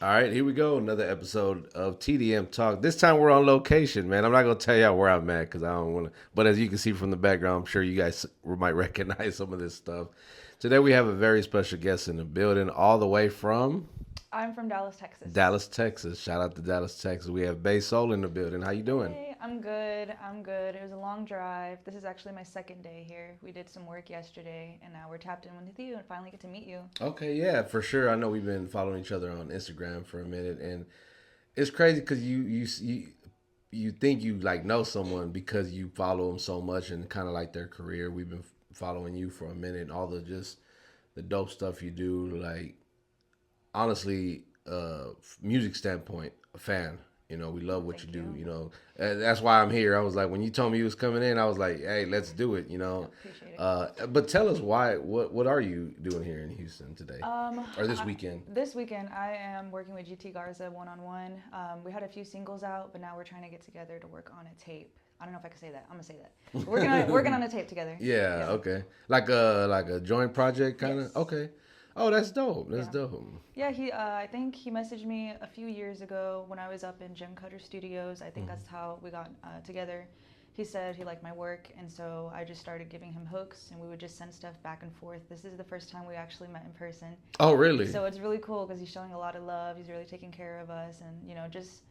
All right, here we go. Another episode of TDM Talk. This time we're on location, man. I'm not gonna tell y'all where I'm at because I don't want to. But as you can see from the background, I'm sure you guys might recognize some of this stuff. Today we have a very special guest in the building, all the way from I'm from Dallas, Texas. Dallas, Texas. Shout out to Dallas, Texas. We have Beysul in the building. How you doing? Hey, I'm good. I'm good. It was a long drive. This is actually my second day here. We did some work yesterday, and now we're tapped in with you and finally get to meet you. Okay, yeah, for sure. I know we've been following each other on Instagram for a minute, and it's crazy because you think you like know someone because you follow them so much and kind of like their career. We've been following you for a minute, and all the just the dope stuff you do. Like honestly, music standpoint, a fan. We love what you Thank do. you. And that's why I'm here. I was like, when you told me you was coming in, I was like, hey, let's do it. Appreciate it. But tell us why. What are you doing here in Houston today Um, or this weekend? this weekend I am working with GT Garza one on one. We had a few singles out, but now we're trying to get together to work on a tape. I don't know if I can say that. I'm gonna say that. Working on a tape together. Yeah. Yeah. Okay. Like a joint project kind of. Yes. Okay. Oh, that's dope. That's Yeah. dope. Yeah, he. I think he messaged me a few years ago when I was up in Jim Cutter Studios. I think Mhm. that's how we got together. He said he liked my work, and so I just started giving him hooks, and we would just send stuff back and forth. This is the first time we actually met in person, Oh, really? so it's really cool because he's showing a lot of love. He's really taking care of us, and just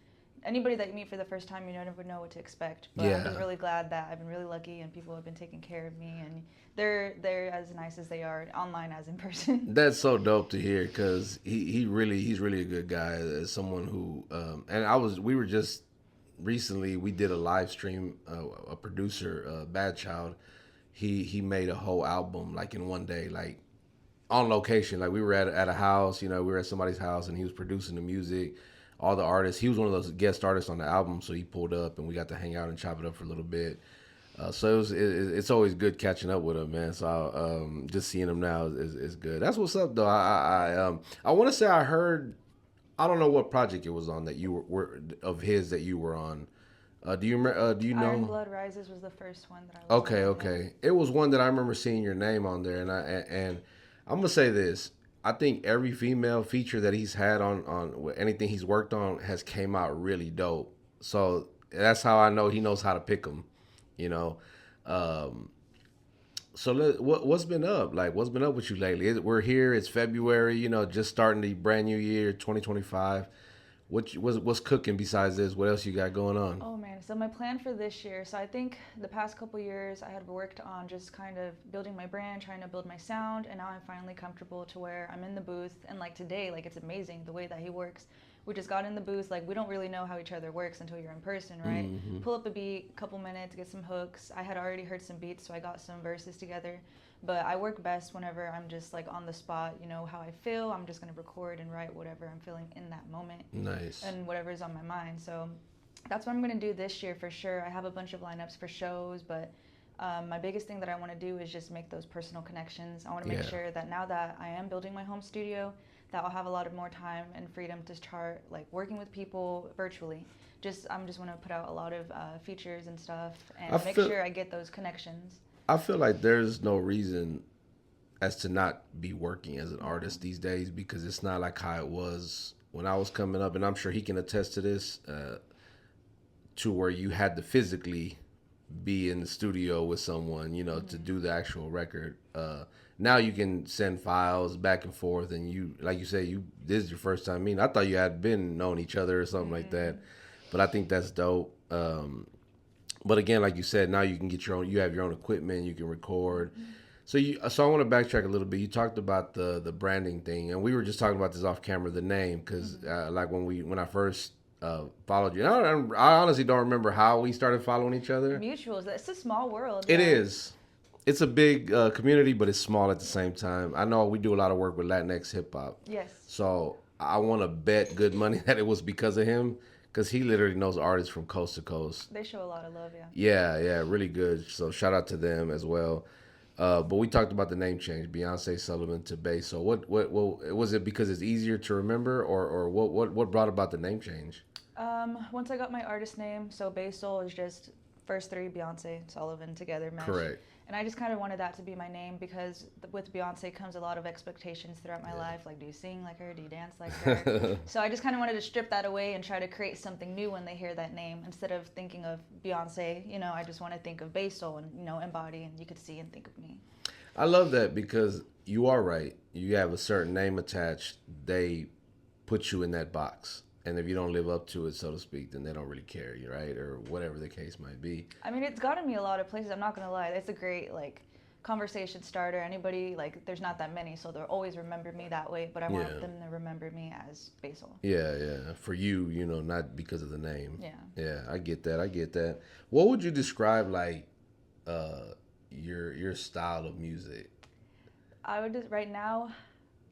anybody that you meet for the first time, you never know what to expect. But I'm just Yeah. really glad that I've been really lucky, and people have been taking care of me, and they're as nice as they are online as in person. That's so dope to hear because he's really a good guy. As someone who and we were just recently we did a live stream. A producer, Bad Child, he made a whole album like in one day, like on location. Like we were at a house, we were at somebody's house, and he was producing the music. All the artists. He was one of those guest artists on the album, so he pulled up and we got to hang out and chop it up for a little bit. It's always good catching up with him, man. So just seeing him now is good. That's what's up, though. I want to say I heard. I don't know what project it was on that you were of his that you were on. Do you Iron know? Blood Rises was the first one that I was Okay, on. Yeah. okay. It was one that I remember seeing your name on there, and I'm gonna say this. I think every female feature that he's had on anything he's worked on has came out really dope. So that's how I know he knows how to pick them. You know. Um, what's been up? Like, what's been up with you lately? We're here. It's February. Just starting the brand new year, 2025. What's cooking besides this? What else you got going on? Oh man, so my plan for this year, so I think the past couple years I had worked on just kind of building my brand, trying to build my sound, and now I'm finally comfortable to where I'm in the booth and like today, like it's amazing the way that he works. We just got in the booth, like we don't really know how each other works until you're in person, right? Hmm. Pull up a beat, couple minutes, get some hooks. I had already heard some beats, so I got some verses together. But I work best whenever I'm just like on the spot, how I feel. I'm just gonna record and write whatever I'm feeling in that moment Nice. and whatever is on my mind. So that's what I'm going to do this year for sure. I have a bunch of lineups for shows, but my biggest thing that I want to do is just make those personal connections. I want to make Yeah. sure that now that I am building my home studio, that I'll have a lot of more time and freedom to start like working with people virtually. I'm just want to put out a lot of features and stuff I and make feel sure I get those connections. I feel like there's no reason as to not be working as an artist these days because it's not like how it was when I was coming up, and I'm sure he can attest to this. To where you had to physically be in the studio with someone, to do the actual record. Now you can send files back and forth, and like you say, this is your first time meeting. I thought you had been knowing each other or something like that, but I think that's dope. But again, like you said, now you can get your own. You have your own equipment. You can record. So I want to backtrack a little bit. You talked about the branding thing, and we were just talking about this off camera, the name, because like when I first followed you, and I honestly don't remember how we started following each other. Mutuals. It's a small world. It Yeah. is. It's a big community, but it's small at the same time. I know we do a lot of work with Latinx hip hop, Yes. so I want to bet good money that it was because of him, because he literally knows artists from coast to coast. They show a lot of love. Yeah. Yeah, yeah, really good. So shout out to them as well. But we talked about the name change, Beyonce Sullivan to Bay. So what was it because it's easier to remember, or what brought about the name change? Once I got my artist name, so Beysul is just first three, Beyonce, Sullivan together mesh. Correct. And I just kind of wanted that to be my name because with Beyonce comes a lot of expectations throughout my life. Like, do you sing like her? Do you dance like her? So I just kind of wanted to strip that away and try to create something new when they hear that name. Instead of thinking of Beyonce, you know, I just want to think of Beysul and, you know, embody, and you could see and think of me. I love that because you are right. You have a certain name attached. They put you in that box. And if you don't live up to it, so to speak, then they don't really care, you right? Or whatever the case might be. I mean, it's gotten me a lot of places. I'm not gonna lie. It's a great like conversation starter. Anybody like, there's not that many, so they'll always remember me that way. But I want Yeah. them to remember me as Beysul. Yeah, yeah. For you, you know, not because of the name. Yeah. Yeah, I get that. I get that. What would you describe like uh your style of music? I would just right now.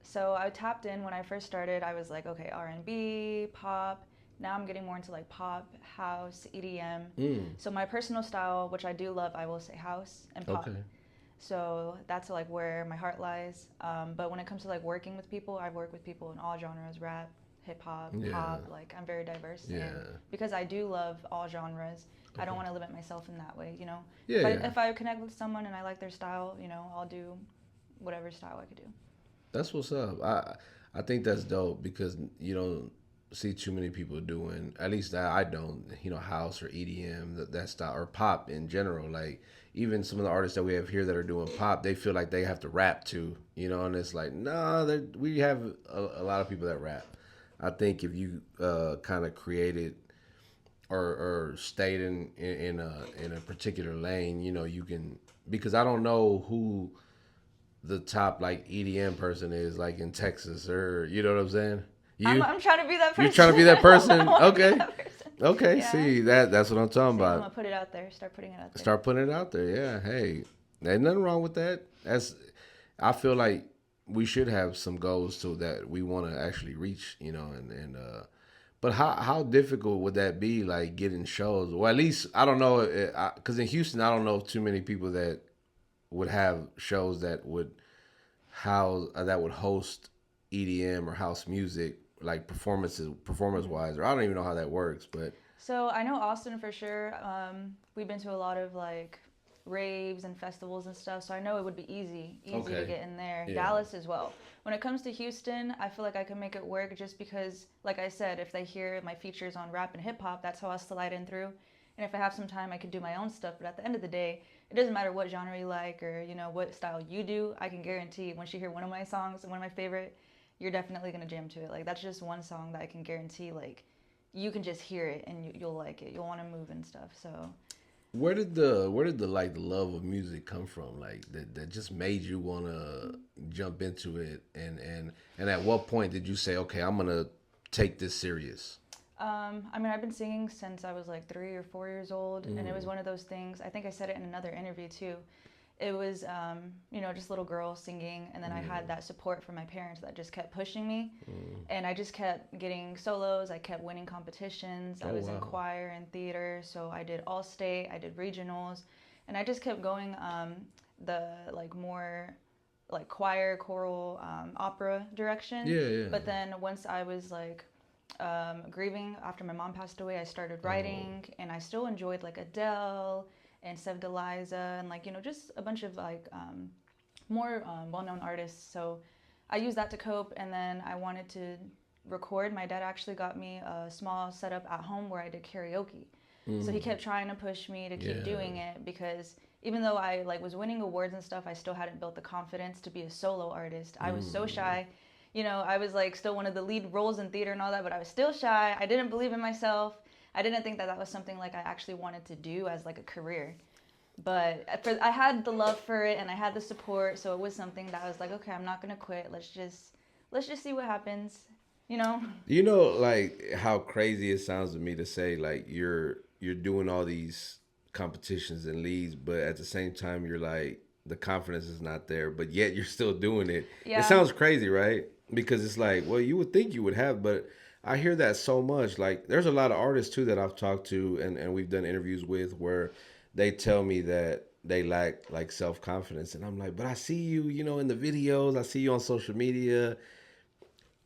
So I tapped in when I first started. I was like, okay, R&B, pop. Now I'm getting more into like pop, house, EDM. So my personal style, which I do love, I will say house and pop. Okay. So that's like where my heart lies. But when it comes to like working with people, I've worked with people in all genres: rap, hip hop, Yeah. pop. Like I'm very diverse. Yeah. And because I do love all genres, I don't want to limit myself in that way. You know, Yeah, if I connect with someone and I like their style, you know, I'll do whatever style I could do. That's what's up. I think that's dope because you don't see too many people doing. At least I don't. You know, house or EDM that style or pop in general. Like even some of the artists that we have here that are doing pop, they feel like they have to rap too. You know, and it's like nah. We have a lot of people that rap. I think if you kind of created or stayed in a particular lane, you know, you can because I don't know who the top like EDM person is like in Texas or you know what I'm saying? I'm trying to be that person. You're trying to be that person? I wanna be Okay. that person. Okay, Yeah. see that's what I'm talking See, I'm about. gonna put it out there. Start putting it out there. Start putting it out there. Yeah. Hey, ain't nothing wrong with that. That's I feel like we should have some goals too that we want to actually reach, you know, and but how difficult would that be like getting shows? Well, at least I don't know cuz in Houston I don't know too many people that would have shows that would that would host EDM or house music like performance wise, or I don't even know how that works, but So I know Austin for sure. We've been to a lot of like raves and festivals and stuff, so I know it would be easy Okay. to get in there. Yeah. Dallas as well. When it comes to Houston, I feel like I can make it work just because, like I said, if they hear my features on rap and hip hop, that's how I'll slide in through. And if I have some time, I could do my own stuff. But at the end of the day, it doesn't matter what genre you like or you know what style you do. I can guarantee once you hear one of my songs and one of my favorite, you're definitely gonna jam to it. Like that's just one song that I can guarantee. Like you can just hear it and you'll like it. You'll want to move and stuff. So where did the like the love of music come from? Like that just made you want to jump into it, and at what point did you say, okay, I'm gonna take this serious? I mean, I've been singing since I was like 3 or 4 years old, and it was one of those things. I think I said it in another interview too. It was, you know, just little girl singing, and then I had that support from my parents that just kept pushing me, and I just kept getting solos. I kept winning competitions. I Oh, was in wow. choir and theater, so I did all state. I did regionals, and I just kept going the like more like choir, choral, opera direction. Yeah, yeah. But then once I was like grieving after my mom passed away, I started writing, and I still enjoyed like Adele and Sev Deliza and like you know just a bunch of like more well-known artists. So I used that to cope, and then I wanted to record. My dad actually got me a small setup at home where I did karaoke. So he kept trying to push me to keep Yeah. doing it because even though I like was winning awards and stuff, I still hadn't built the confidence to be a solo artist. I was so shy. You know, I was like still one of the lead roles in theater and all that, but I was still shy. I didn't believe in myself. I didn't think that that was something like I actually wanted to do as like a career. But I had the love for it and I had the support, so it was something that I was like, okay, I'm not gonna quit. Let's just see what happens. You know? You know, like how crazy it sounds to me to say like you're doing all these competitions and leads, but at the same time you're like the confidence is not there, but yet you're still doing it. Yeah. It sounds crazy, right? Because it's like, well, you would think you would have, but I hear that so much. Like there's a lot of artists too that I've talked to and we've done interviews with where they tell me that they lack like self confidence, and I'm like, but I see you, you know, in the videos, I see you on social media.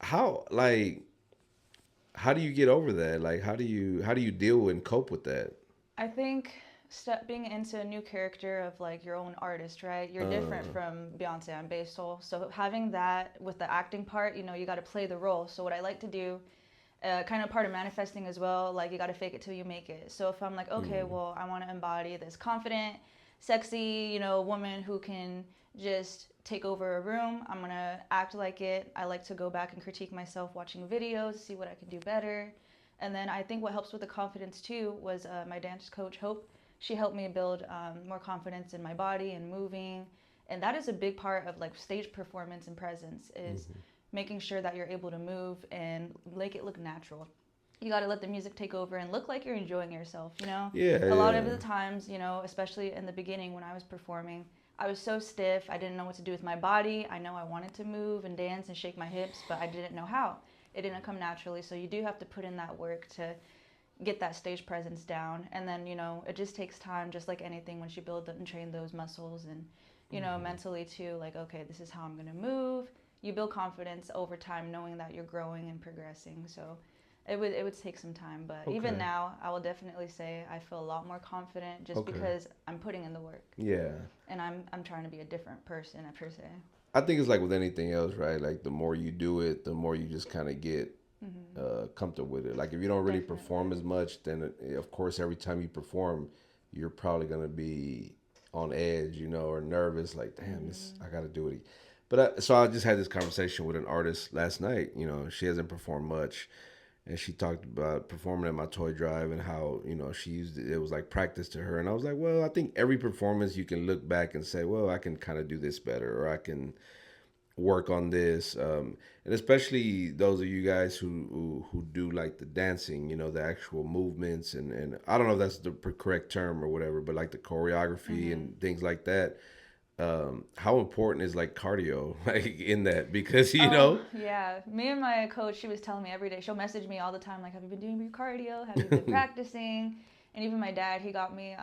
How like how do you get over that? Like how do you deal and cope with that? I think being into a new character of like your own artist, right? You're different from Beyonce and Beysul. So having that with the acting part, you know, you got to play the role. So what I like to do, kind of part of manifesting as well, like you got to fake it till you make it. So if I'm like, okay, well, I want to embody this confident, sexy, you know, woman who can just take over a room, I'm going to act like it. I like to go back and critique myself watching videos, see what I can do better. And then I think what helps with the confidence too was my dance coach, Hope. She helped me build more confidence in my body and moving. And that is a big part of like stage performance and presence is making sure that you're able to move and make it look natural. You got to let the music take over and look like you're enjoying yourself, you know? Yeah, A lot of the times, you know, especially in the beginning when I was performing, I was so stiff. I didn't know what to do with my body. I know I wanted to move and dance and shake my hips, but I didn't know how. It didn't come naturally. So you do have to put in that work to get that stage presence down. And then, you know, it just takes time, just like anything, once you build and train those muscles and, you know, mentally too, like, okay, this is how I'm going to move. You build confidence over time, knowing that you're growing and progressing. So it would take some time, but even now, I will definitely say I feel a lot more confident just because I'm putting in the work. Yeah. And I'm trying to be a different person, per se. I think it's like with anything else, right? Like the more you do it, the more you just kind of get comfortable with it. Like if you don't really perform as much, then of course every time you perform, you're probably gonna be on edge, you know, or nervous. Like, damn, this I gotta do it. But so I just had this conversation with an artist last night. You know, she hasn't performed much, and she talked about performing at my toy drive and how, you know, she used it was like practice to her. And I was like, well, I think every performance you can look back and say, well, I can kind of do this better, or I can work on this. And especially those of you guys who do like the dancing, you know, the actual movements, and I don't know if that's the correct term or whatever, but like the choreography and things like that. How important is like cardio like in that? Because you know, Yeah, me and my coach, she was telling me every day. She'll message me all the time, like, "Have you been doing your cardio? Have you been practicing?" And even my dad, he got me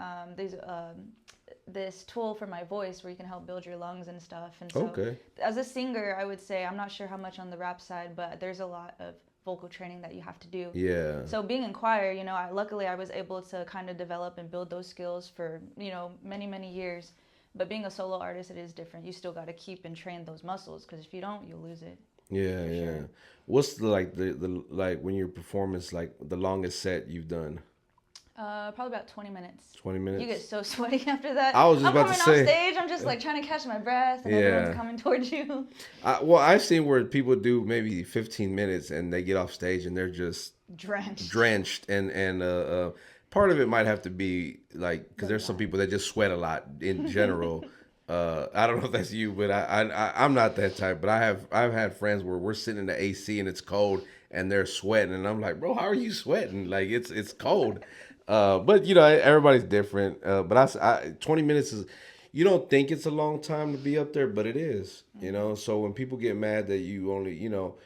this tool for my voice where you can help build your lungs and stuff. And so, as a singer, I would say I'm not sure how much on the rap side, but there's a lot of vocal training that you have to do. Yeah. So being in choir, you know, luckily I was able to kind of develop and build those skills for, you know, many years. But being a solo artist, it is different. You still got to keep and train those muscles because if you don't, you'll lose it. Yeah, yeah. Sure. What's the like when your performance like the longest set you've done? Probably about 20 minutes. 20 minutes. You get so sweaty after that. I was just about to say. I'm coming off stage. I'm just like trying to catch my breath, and everyone's coming towards you. Well, I've seen where people do maybe 15 minutes and they get off stage and they're just drenched, and part of it might have to be like because there's some people that just sweat a lot in general. I don't know if that's you, but I'm not that type. But I've had friends where we're sitting in the AC and it's cold and they're sweating, and I'm like, bro, how are you sweating? Like it's cold. But you know, everybody's different. But 20 minutes is, you don't think it's a long time to be up there, but it is. You know, so when people get mad that you only, you know,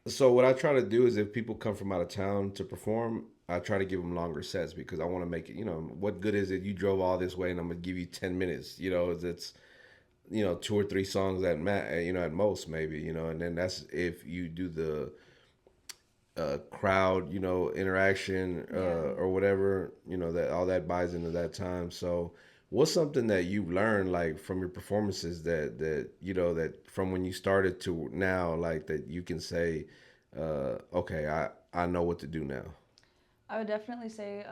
so what I try to do is if people come from out of town to perform, I try to give them longer sets because I want to make it, you know, what good is it? You drove all this way and I'm going to give you 10 minutes, you know, it's, you know, 2 or 3 songs you know, at most maybe, you know, and then that's if you do the crowd, you know, interaction or whatever, you know, that all that buys into that time. So what's something that you've learned like from your performances that you know, that from when you started to now, like that you can say, okay, I know what to do now? I would definitely say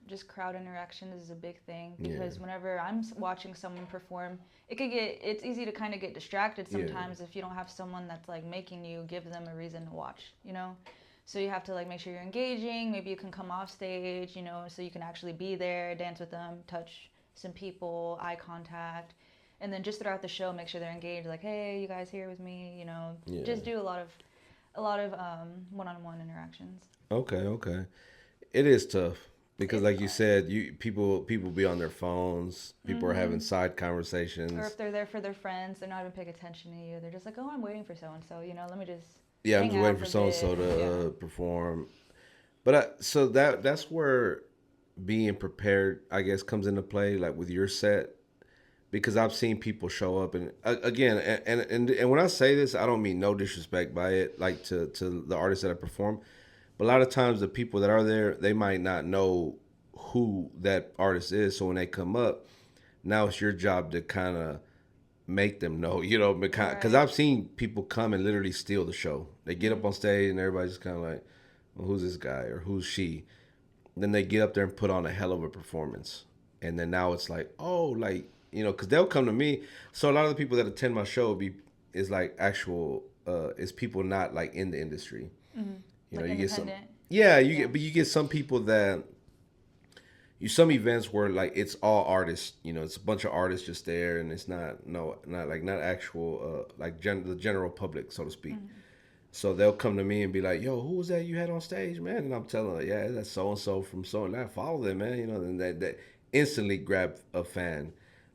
just crowd interaction is a big thing because whenever I'm watching someone perform, it's easy to kind of get distracted sometimes if you don't have someone that's like making you give them a reason to watch, you know? So you have to like make sure you're engaging. Maybe you can come off stage, you know, so you can actually be there, dance with them, touch some people, eye contact. And then just throughout the show, make sure they're engaged. Like, hey, you guys here with me, you know, just do a lot of one-on-one interactions. Okay. It is tough because, like you said, people be on their phones. People are having side conversations. Or if they're there for their friends, they're not even paying attention to you. They're just like, oh, I'm waiting for so and so. You know, let me just I'm just waiting for so and so to perform. But so that's where being prepared, I guess, comes into play. Like with your set, because I've seen people show up and again, and when I say this, I don't mean no disrespect by it, like to the artists that I perform. But a lot of times the people that are there, they might not know who that artist is. So when they come up, now it's your job to kind of make them know, because Right. I've seen people come and literally steal the show. They get up Mhm. on stage and everybody's just kind of like, well, who's this guy or who's she? Then they get up there and put on a hell of a performance. And then now it's like, oh, like, because they'll come to me. So a lot of the people that attend my show is like actual, is people not like in the industry. Mhm. Like You get some, independent. yeah, Yeah. but you get some people that, some events where like it's all artists, it's a bunch of artists just there, and it's not, no, not actual, like the general public, so to speak. Mhm. So they'll come to me and be like, "Yo, who was that you had on stage, man?" And I'm telling them, "Yeah, that's so and so from so and that. Follow them, man." And that instantly grab a fan.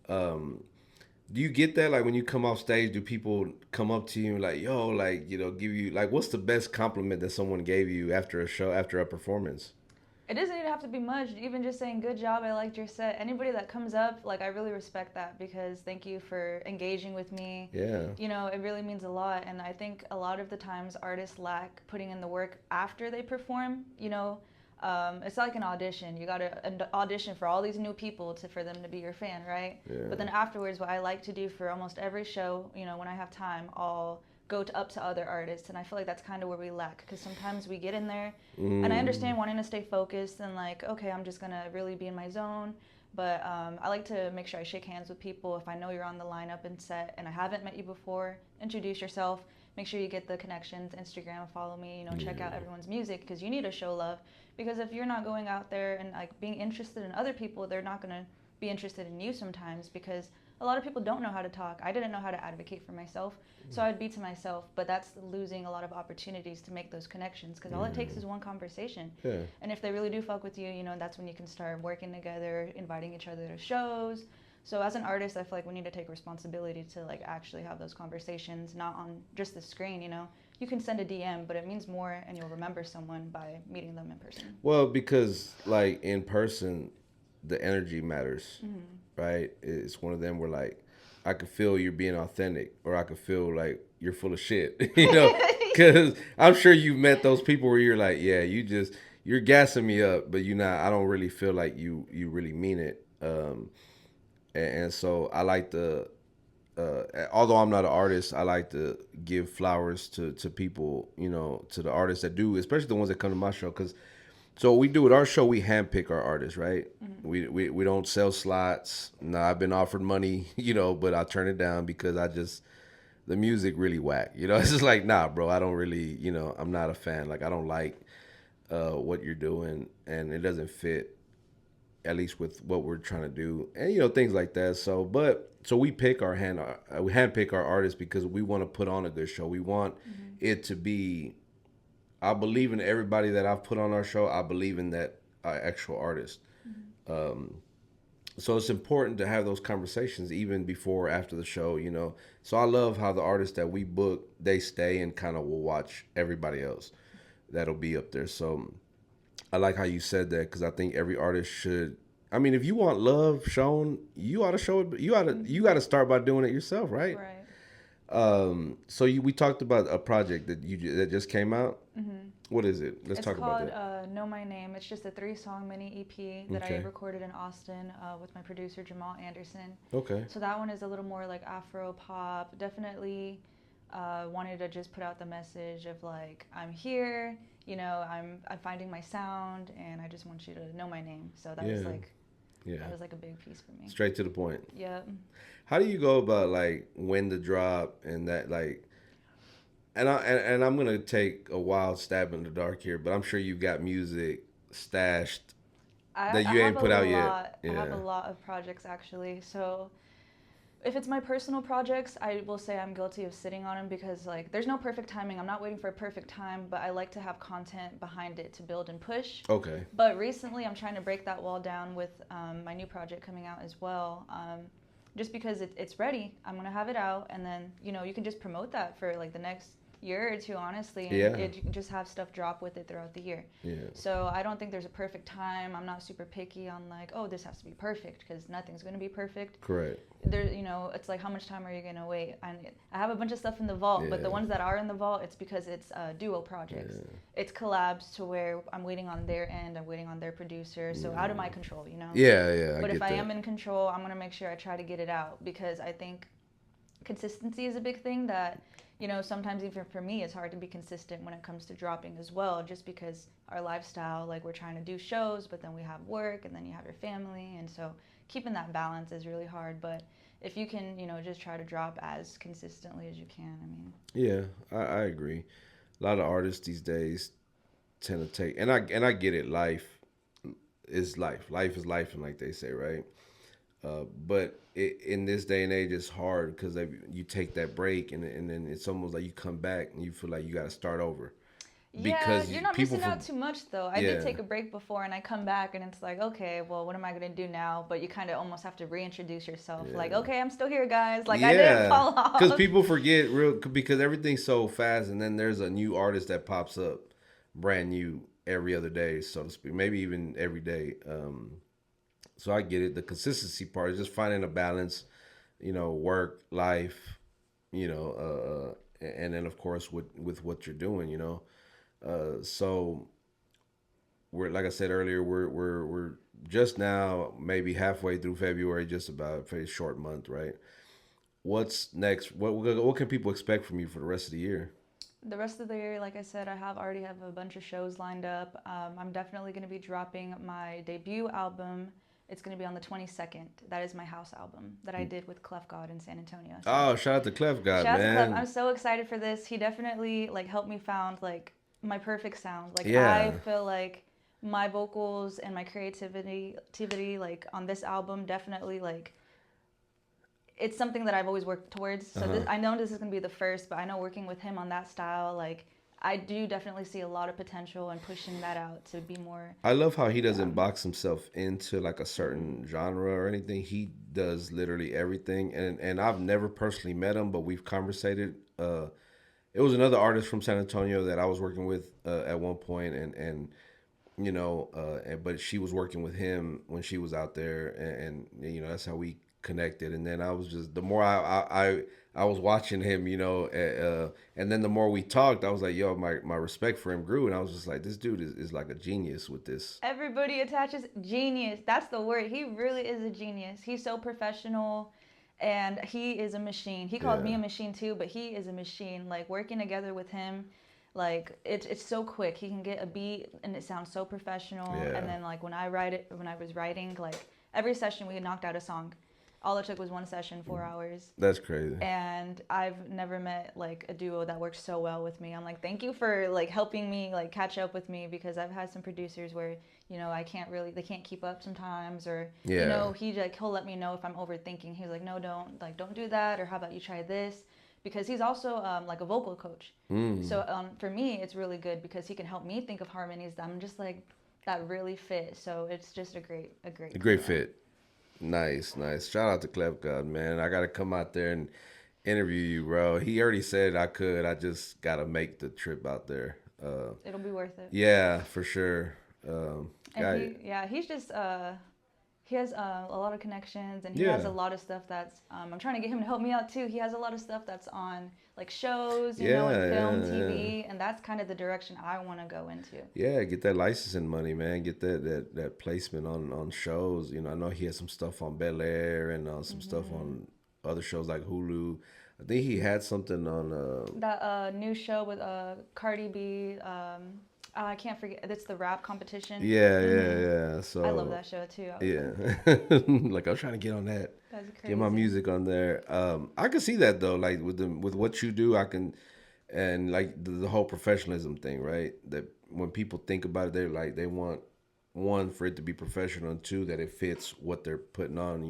Um, do you get that? Like when you come off stage, do people come up to you and like, "Yo," like give you like, what's the best compliment that someone gave you after a show, after a performance? It doesn't even have to be much. Even just saying "good job," "I liked your set." Anybody that comes up, like I really respect that because thank you for engaging with me. Yeah. It really means a lot. And I think a lot of the times artists lack putting in the work after they perform. It's like an audition. You got to audition for all these new people for them to be your fan, right? But Yeah. then afterwards, what I like to do for almost every show, when I have time, I'll up to other artists, and I feel like that's kind of where we lack because sometimes we get in there, and I Mm, understand wanting to stay focused and like, okay, I'm just gonna really be in my zone. But I like to make sure I shake hands with people. If I know you're on the lineup and set and I haven't met you before, introduce yourself. Make sure you get the connections, Instagram, follow me, check out yeah. everyone's music because you need to show love. Because if you're not going out there and like being interested in other people, they're not gonna be interested in you sometimes because a lot of people don't know how to talk. I didn't know how to advocate for myself, so I'd be to myself, but that's losing a lot of opportunities to make those connections because all it takes Yeah. is one conversation. Yeah. And if they really do fuck with you, that's when you can start working together, inviting each other to shows. So as an artist, I feel like we need to take responsibility to like actually have those conversations, not on just the screen. You can send a DM, but it means more and you'll remember someone by meeting them in person. Well, because like in person, the energy matters, Mm-hmm. right? It's one of them where like I could feel you're being authentic, or I could feel like you're full of shit, Because I'm sure you've met those people where you're like, yeah, you're gassing me up, but you not. I don't really feel like you really mean it. And so I like to, although I'm not an artist, I like to give flowers to people, to the artists that do, especially the ones that come to my show, because so what we do with our show, we handpick our artists, right? Mm-hmm. We don't sell slots. No, I've been offered money, but I turn it down because the music really whack. It's just like, nah, bro, I don't really, I'm not a fan. Like I don't like what you're doing, and it doesn't fit, at least with what we're trying to do, and things like that. So we handpick our artists because we want to put on a good show. We want Mm-hmm. it to be. I believe in everybody that I've put on our show. I believe in that actual artist. Mm-hmm. So it's important to have those conversations even before or after the show. So I love how the artists that we book, they stay and kind of will watch everybody else that'll be up there. So I like how you said that because I think every artist should. I mean, if you want love shown, you ought to show it. You got to start by doing it yourself, right? Right. So we talked about a project that just came out. Mm-hmm. What is it? Let's It's talk about called that. Know My Name. It's just a 3-song mini EP that I Okay. recorded in Austin with my producer Jamal Anderson. Okay. So that one is a little more like Afro pop. Definitely wanted to just put out the message of like I'm here. I'm finding my sound, and I just want you to know my name. So that was Yeah. like Yeah. that was like a big piece for me. Straight to the point. Yep. How do you go about like when to drop and that like and I'm gonna take a wild stab in the dark here, but I'm sure you got music stashed that I you have ain't a put out yet. lot. I have a Yeah. lot of projects actually. So if it's my personal projects, I will say I'm guilty of sitting on them because like there's no perfect timing. I'm not waiting for a perfect time, but I like to have content behind it to build and push. Okay. But recently, I'm trying to break that wall down with my new project coming out as well. Just because it's ready, I'm gonna have it out, and then you can just promote that for like the next year or two, honestly, and Yeah. it, you can just have stuff drop with it throughout the year. Yeah. So I don't think there's a perfect time. I'm not super picky on like, oh, this has to be perfect because nothing's going to be perfect. Correct. There, it's like how much time are you going to wait? And I have a bunch of stuff in the vault, but the Yeah. ones that are in the vault, it's because it's duo projects. It's collabs to where I'm waiting on their end, I'm waiting on their producer, so out of my control, you know. Yeah. Yeah. But I if get I that. am in control, I'm gonna make sure I try to get it out because I think consistency is a big thing that, sometimes even for me, it's hard to be consistent when it comes to dropping as well, just because our lifestyle, like we're trying to do shows, but then we have work and then you have your family. And so keeping that balance is really hard. But if you can, just try to drop as consistently as you can, I mean. Yeah, I agree. A lot of artists these days tend to take, and I get it. Life is life. Life is life, and like they say, right? But in this day and age, it's hard because you take that break, and then it's almost like you come back and you feel like you got to start over Yeah, because you're not people missing for out too much though. I did yeah, take a break before and I come back and it's like, okay, well, what am I going to do now? But you kind of almost have to reintroduce yourself. Like, yeah, okay, I'm still here, guys. Like, I didn't yeah. fall Because off. people forget real because everything's so fast, and then there's a new artist that pops up, brand new every other day, so to speak, maybe even every day. So I get it. The consistency part is just finding a balance, work, life, and then of course with what you're doing, so we're like I said earlier, we're just now maybe halfway through February, just about a very short month, right? What's next? What can people expect from you for the rest of the year? The rest of the year, like I said, I already have a bunch of shows lined up. I'm definitely going to be dropping my debut album. It's going to be on the 22nd. That is my house album that I did with Clef God in San Antonio. So Oh, shout out to Clef God, shout out to Clef. man. I'm so excited for this. He definitely like helped me found like my perfect sound. Like I Yeah. feel like my vocals and my creativity like on this album definitely like it's something that I've always worked towards. So Uh-huh. I know this is gonna be the first, but I know working with him on that style, like I do definitely see a lot of potential and pushing that out to be more. I love how he doesn't box himself into like a certain genre or anything. He does literally everything, and I've never personally met him, but we've conversated. It was another artist from San Antonio that I was working with at one point, and but she was working with him when she was out there, and that's how we connected. And then I was just the more I was watching him, and then the more we talked, I was like, yo, my respect for him grew, and I was just like, this dude is like a genius with this. Everybody attaches genius. That's the word. He really is a genius. He's so professional and he is a machine. He calls Yeah, me a machine too, but he is a machine. Like working together with him, like it's so quick. He can get a beat and it sounds so professional. yeah, And then like when I was writing, like every session we knocked out a song. All it took was one session, 4 hours. that's crazy. And I've never met like a duo that works so well with me. I'm like, thank you for like helping me like catch up with me because I've had some producers where they can't keep up sometimes, or Yeah, he'll let me know if I'm overthinking. He's like, no, don't do that, or how about you try this, because he's also like a vocal coach. So for me, it's really good because he can help me think of harmonies that I'm just like that really fit. So it's just a great a great duo. fit. Nice, nice. Shout out to Clef God, man. I gotta come out there and interview you, bro. He already said I could. I just gotta make the trip out there. It'll be worth it. Yeah, for sure. And Got he's just he has a lot of connections, and he has yeah, a lot of stuff that's I'm trying to get him to help me out too. He has a lot of stuff that's on like shows, yeah, and film, yeah. TV, and that's kind of the direction I want to go into. Yeah, get that licensing money, man. Get that placement on shows. I know he has some stuff on Bel Air and some stuff on other shows like Hulu. I think he had something on. That new show with Cardi B. I can't forget. It's the rap competition. Yeah, yeah, yeah. I love So that show too. I was yeah, like I'm trying to get on that. that's Get my crazy. music on there. I can see that though. Like with what you do, I can, and like the whole professionalism thing, right? That when people think about it, they're like they want one for it to be professional, and two that it fits what they're putting on.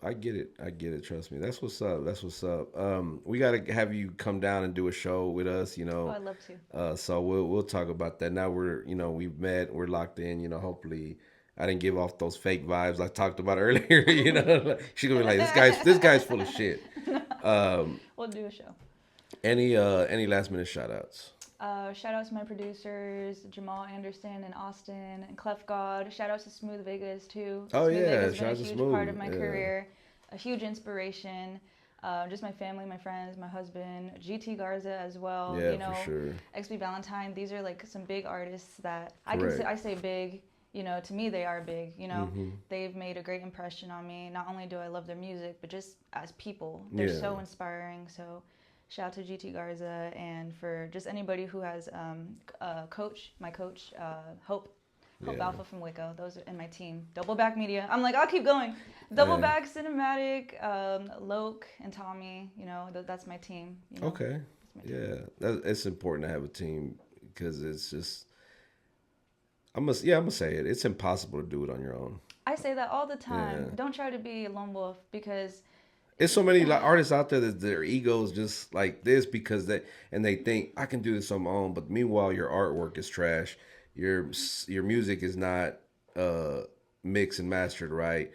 I get it. I get it. Trust me. That's what's up. That's what's up. We gotta have you come down and do a show with us. Oh, I'd love to. So we'll talk about that. Now we've met. We're locked in. Hopefully. I didn't give off those fake vibes I talked about earlier. She's gonna be like, this guy's full of shit. Um, We'll do a show. Any last minute shout outs? Shout out to my producers, Jamal Anderson in Austin and Clef God. Shout out to Smooth Vegas too. Oh Smooth yeah, Vegas has shout been out a to huge part of Smooth. my Yeah, career, a huge inspiration. Just my family, my friends, my husband, GT Garza as well. yeah, for sure. XB Valentine. These are like some big artists that Correct. I say big. To me they are big. Mm-hmm. They've made a great impression on me. Not only do I love their music, but just as people, they're Yeah, so inspiring. So shout out to GT Garza and for just anybody who has my coach, Hope yeah. Alpha from Waco. Those are in my team. Double Back Media. I'm like, I'll keep going. Double Hey, Back Cinematic, Loke and Tommy. That's my team. okay. That's my team. Yeah, it's important to have a team because it's just. I'm gonna say it. It's impossible to do it on your own. I say that all the time. Yeah. Don't try to be a lone wolf because It's so many like, artists out there that their egos just like this because they think I can do this on my own, but meanwhile your artwork is trash. Your music is not uh mixed and mastered right.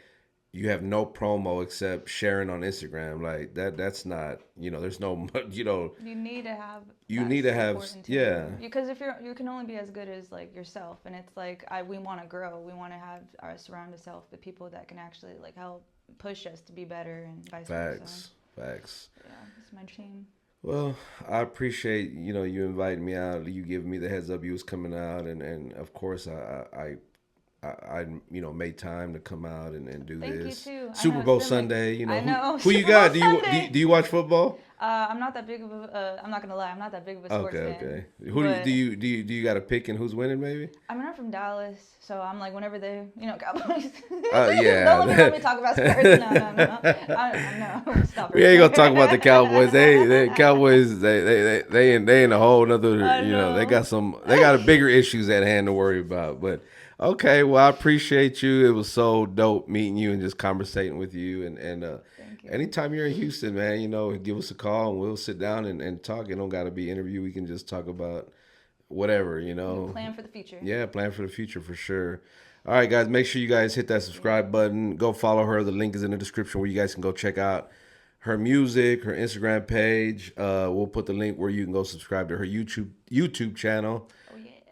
You have no promo except sharing on Instagram. Like that's not there's no you need to have you that need to have support and yeah team. Because if you can only be as good as like yourself, and it's like we want to grow. We want to have our surround ourselves with people that can actually like help push us to be better and vice versa. facts. Yeah, it's my team. Well, I appreciate you inviting me out. You giving me the heads up you was coming out, and of course I made time to come out and do Thank this. you too. I Super know, Bowl it's been like, Sunday, I know. who you Super got? Bowl Do you Sunday. do you watch football? I'm not that big of a. I'm not gonna lie. I'm not that big of a sports Okay, fan. okay. Who But do you got a pick and who's winning? Maybe. I mean, I'm from Dallas, so I'm like whenever they, Cowboys. Yeah. Don't let me talk about sports. No. No. Stop We it. ain't gonna talk about the Cowboys. They Cowboys. They in a whole nother. I They know. got a bigger issues at hand to worry about. But okay, well I appreciate you. It was so dope meeting you and just conversating with you. And Thank you. anytime you're in Houston, man, give us a call and we'll sit down and talk. It don't got to be interview. We can just talk about whatever. Plan for the future. Yeah, plan for the future for sure. All right, guys, make sure you guys hit that subscribe button. Go follow her. The link is in the description where you guys can go check out her music, her Instagram page. We'll put the link where you can go subscribe to her YouTube channel.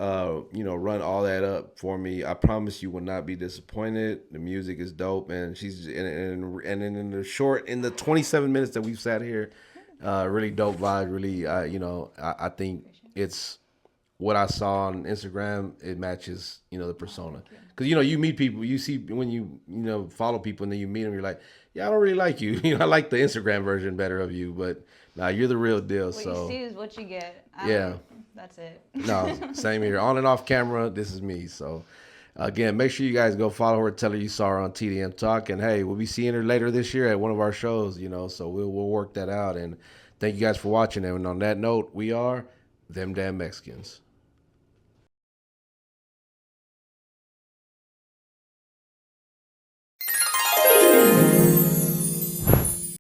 Oh yeah. Run all that up for me. I promise you will not be disappointed. The music is dope, and she's in the 27 minutes that we've sat here, really dope vibe. Really, I think it's what I saw on Instagram. It matches, the persona. Because you meet people, you see when you follow people, and then you meet them, you're like, yeah, I don't really like you. I like the Instagram version better of you, but nah, you're the real deal. What So you see is what you get. yeah. That's it. No, same here. On and off camera, this is me. So, again, make sure you guys go follow her. Tell her you saw her on TDM Talk. And, hey, we'll be seeing her later this year at one of our shows, so we'll work that out. And thank you guys for watching. And on that note, we are Them Damn Mexicans.